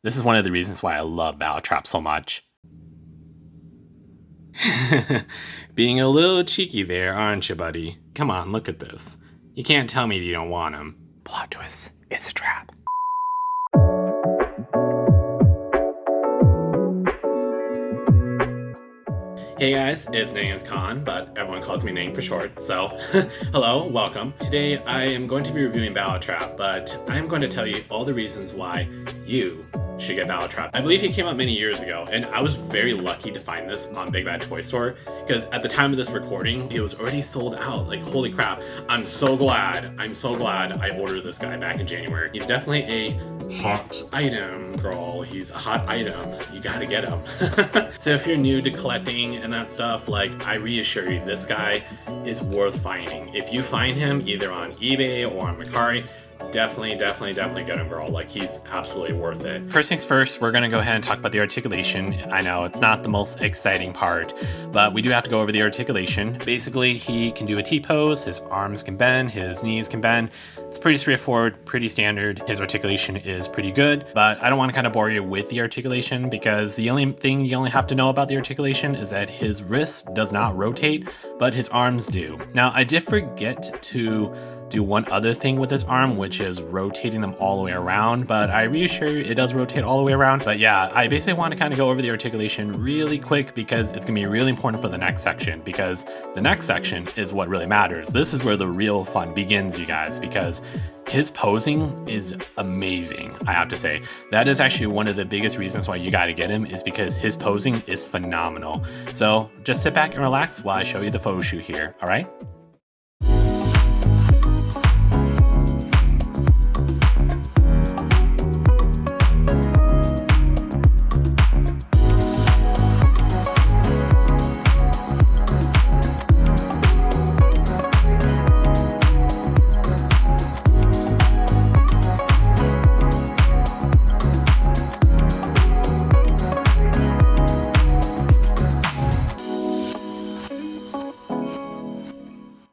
This is one of the reasons why I love Battletrap so much. Being a little cheeky there, aren't you, buddy? Come on, look at this. You can't tell me that you don't want him. Plot twist, it's a trap. Hey guys, it's Khan, but everyone calls me Nang for short, so hello, welcome. Today I am going to be reviewing Battletrap, but I'm going to tell you all the reasons why you should get Battletrap. I believe he came out many years ago, and I was very lucky to find this on Big Bad Toy Store, because at the time of this recording, it was already sold out. Like, holy crap. I'm so glad I ordered this guy back in January. He's definitely a hot item, girl. He's a hot item. You gotta get him. So if you're new to collecting and that stuff, like, I reassure you, this guy is worth finding. If you find him either on eBay or on Mercari, definitely get him, girl. Like, he's absolutely worth it. First things first, we're gonna go ahead and talk about the articulation. I know it's not the most exciting part, but we do have to go over the articulation. Basically, he can do a T-pose, his arms can bend, his knees can bend. It's pretty straightforward, pretty standard. His articulation is pretty good, but I don't want to kind of bore you with the articulation, because the only thing you only have to know about the articulation is that his wrist does not rotate, but his arms do. Now, I did forget to do one other thing with his arm, which is rotating them all the way around, but I reassure you it does rotate all the way around. But yeah, I basically want to kind of go over the articulation really quick, because it's gonna be really important for the next section, because the next section is what really matters. This is where the real fun begins, you guys, because his posing is amazing, I have to say. That is actually one of the biggest reasons why you gotta get him, is because his posing is phenomenal. So just sit back and relax while I show you the photo shoot here, all right?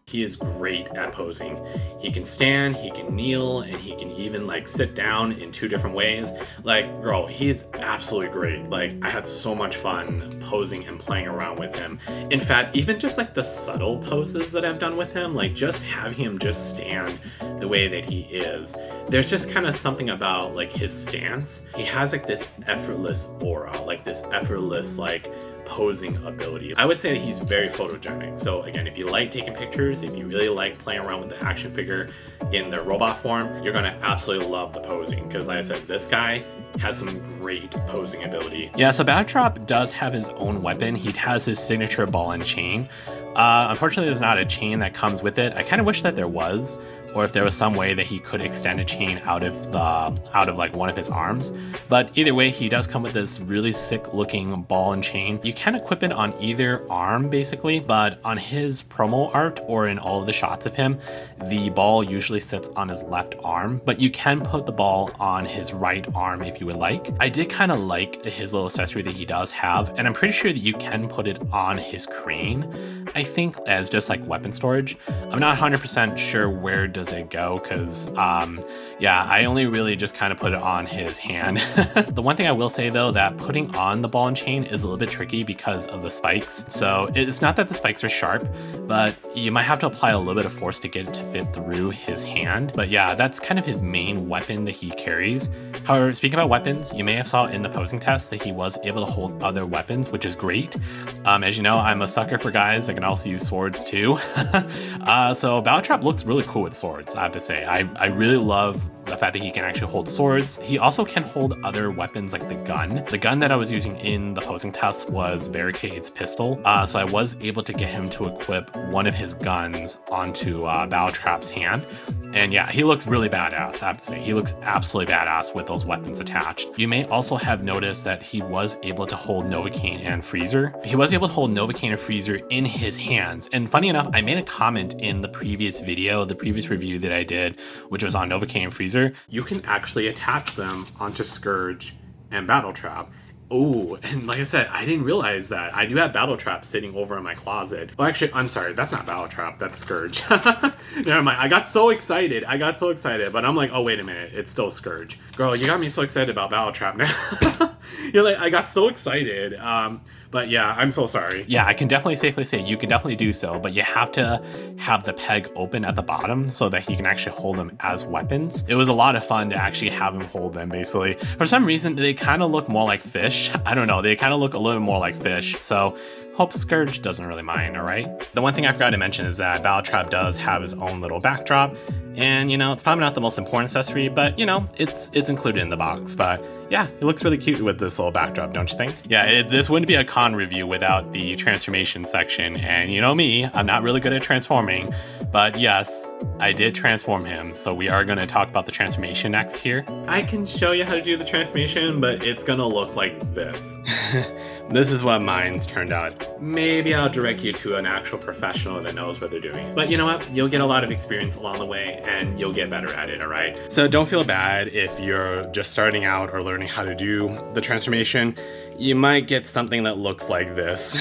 He is great at posing. He can stand, he can kneel, and he can even like sit down in two different ways. Like, girl, he's absolutely great. Like, I had so much fun posing and playing around with him. In fact, even just like the subtle poses that I've done with him, like just having him just stand the way that he is, there's just kind of something about like his stance. He has like this effortless aura, like this effortless like posing ability. I would say that he's very photogenic. So again, if you like taking pictures, if you really like playing around with the action figure in the robot form, you're gonna absolutely love the posing, because like I said, this guy has some great posing ability. Yeah, so Battletrap does have his own weapon. He has his signature ball and chain. Unfortunately, there's not a chain that comes with it. I kind of wish that there was, or if there was some way that he could extend a chain out of like one of his arms. But either way, he does come with this really sick looking ball and chain. You can equip it on either arm basically, but on his promo art or in all of the shots of him, the ball usually sits on his left arm, but you can put the ball on his right arm if you would like. I did kind of like his little accessory that he does have, and I'm pretty sure that you can put it on his crane, I think, as just like weapon storage. I'm not 100% sure where does it go, because yeah, I only really just kind of put it on his hand. The one thing I will say though, that putting on the ball and chain is a little bit tricky because of the spikes. So it's not that the spikes are sharp, but you might have to apply a little bit of force to get it to fit through his hand. But yeah, that's kind of his main weapon that he carries. However, speaking about weapons, you may have saw in the posing test that he was able to hold other weapons, which is great. As you know, I'm a sucker for guys that can also use swords too. So Battletrap looks really cool with swords, I have to say. I really love the fact that he can actually hold swords. He also can hold other weapons like the gun. The gun that I was using in the posing test was Barricade's pistol. So I was able to get him to equip one of his guns onto Battletrap's hand. And yeah, he looks really badass, I have to say. He looks absolutely badass with those weapons attached. You may also have noticed that he was able to hold Novakane and Freezer. He was able to hold Novakane and Freezer in his hands. And funny enough, I made a comment in the previous video, the previous review that I did, which was on Novakane and Freezer. You can actually attach them onto Scourge and Battletrap. Oh, and like I said, I didn't realize that. I do have Battletrap sitting over in my closet. Well, actually, I'm sorry, that's not Battletrap, that's Scourge. Never mind, I got so excited, but I'm like, oh, wait a minute, it's still Scourge. Girl, you got me so excited about Battletrap now. You're like, I got so excited. But yeah, I'm so sorry. Yeah, I can definitely safely say you can definitely do so, but you have to have the peg open at the bottom so that he can actually hold them as weapons. It was a lot of fun to actually have him hold them, basically. For some reason, they kind of look more like fish. I don't know, they kind of look a little more like fish, so hope Scourge doesn't really mind, alright? The one thing I forgot to mention is that Battletrap does have his own little backdrop, and you know, it's probably not the most important accessory, but you know, it's included in the box. But yeah, it looks really cute with this little backdrop, don't you think? Yeah, this wouldn't be a con review without the transformation section, and you know me, I'm not really good at transforming, but yes, I did transform him, so we are going to talk about the transformation next here. I can show you how to do the transformation, but it's gonna look like this. This is what mine's turned out. Maybe I'll direct you to an actual professional that knows what they're doing. But you know what? You'll get a lot of experience along the way and you'll get better at it, all right? So don't feel bad if you're just starting out or learning how to do the transformation. You might get something that looks like this.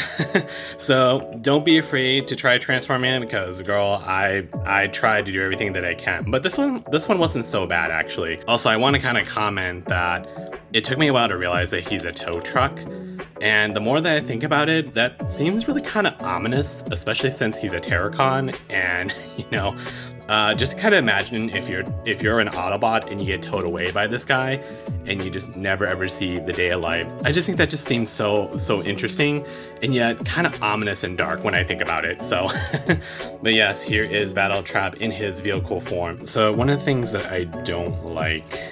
So don't be afraid to try transforming it because, girl, I tried to do everything that I can. But this one wasn't so bad, actually. Also, I want to kind of comment that it took me a while to realize that he's a tow truck. And the more that I think about it, that seems really kind of ominous, especially since he's a Terracon. And, you know, just kind of imagine if you're an Autobot and you get towed away by this guy and you just never ever see the day of life. I just think that just seems so interesting and yet kind of ominous and dark when I think about it. So, but yes, here is Battletrap in his vehicle form. So one of the things that I don't like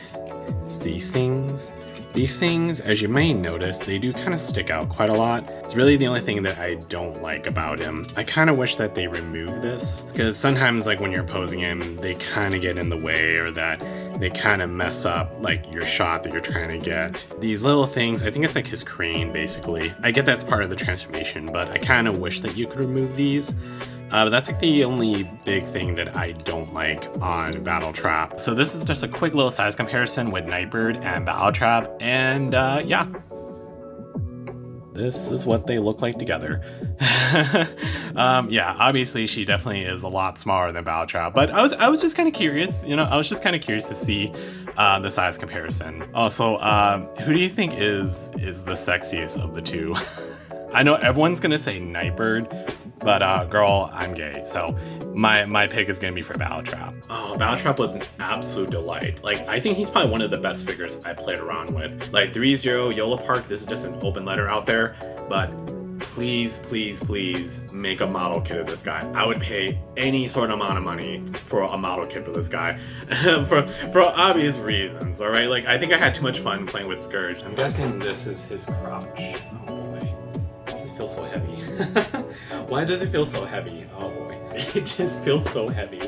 is these things. These things, as you may notice, they do kind of stick out quite a lot. It's really the only thing that I don't like about him. I kind of wish that they remove this, because sometimes like when you're posing him, they kind of get in the way or that they kind of mess up like your shot that you're trying to get. These little things, I think it's like his crane basically. I get that's part of the transformation, but I kind of wish that you could remove these. But that's like the only big thing that I don't like on Battletrap. So this is just a quick little size comparison with Nightbird and Battletrap, and yeah. This is what they look like together. Yeah, obviously she definitely is a lot smaller than Battletrap, but I was just kind of curious, you know, I was just kind of curious to see the size comparison. Also, who do you think is the sexiest of the two? I know everyone's gonna say Nightbird, but girl, I'm gay, so my pick is gonna be for Battletrap. Oh, Battletrap was an absolute delight. Like, I think he's probably one of the best figures I played around with. Like 3-0 Yola Park, this is just an open letter out there, but please, please, please make a model kit of this guy. I would pay any sort of amount of money for a model kit for this guy, for obvious reasons. All right, like I think I had too much fun playing with Scourge. I'm guessing this is his crotch. Oh boy, does it feel so heavy? Why does it feel so heavy? Oh boy, it just feels so heavy.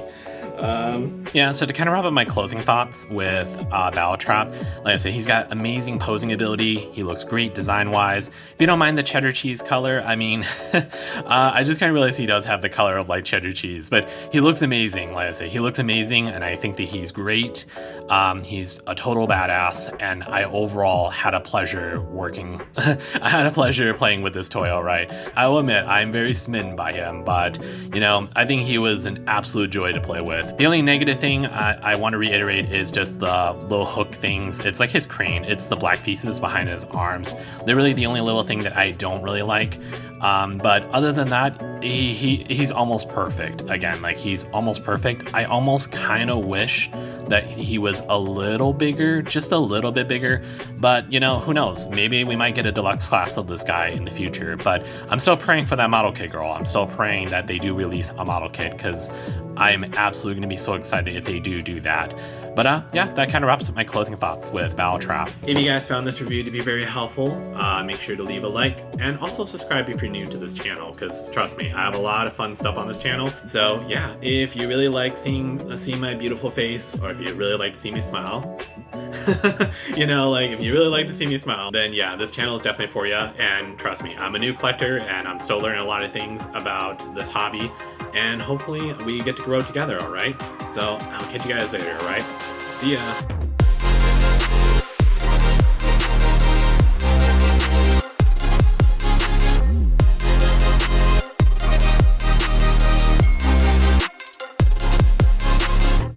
Yeah, so to kind of wrap up my closing thoughts with Battletrap, like I said, he's got amazing posing ability. He looks great design-wise. If you don't mind the cheddar cheese color, I mean, I just kind of realized he does have the color of like cheddar cheese, but he looks amazing. Like I said, he looks amazing, and I think that he's great. He's a total badass, and I overall had a pleasure working. I had a pleasure playing with this toy, all right. I will admit, I'm very smitten by him, but, you know, I think he was an absolute joy to play with. The only negative thing I want to reiterate is just the little hook things. It's like his crane. It's the black pieces behind his arms. They're really the only little thing that I don't really like. But other than that, he's almost perfect. Again, like he's almost perfect. I almost kind of wish that he was a little bigger, just a little bit bigger, but you know, who knows? Maybe we might get a deluxe class of this guy in the future, but I'm still praying for that model kit, girl. I'm still praying that they do release a model kit because I'm absolutely going to be so excited if they do that. But yeah, that kind of wraps up my closing thoughts with Battletrap. If you guys found this review to be very helpful, make sure to leave a like and also subscribe if you're new to this channel, because trust me, I have a lot of fun stuff on this channel. So yeah, if you really like seeing my beautiful face, or if you really like to see me smile, you know, like if you really like to see me smile, then yeah, this channel is definitely for you. And trust me, I'm a new collector and I'm still learning a lot of things about this hobby, and hopefully we get to grow together, all right? So I'll catch you guys later, all right? See ya.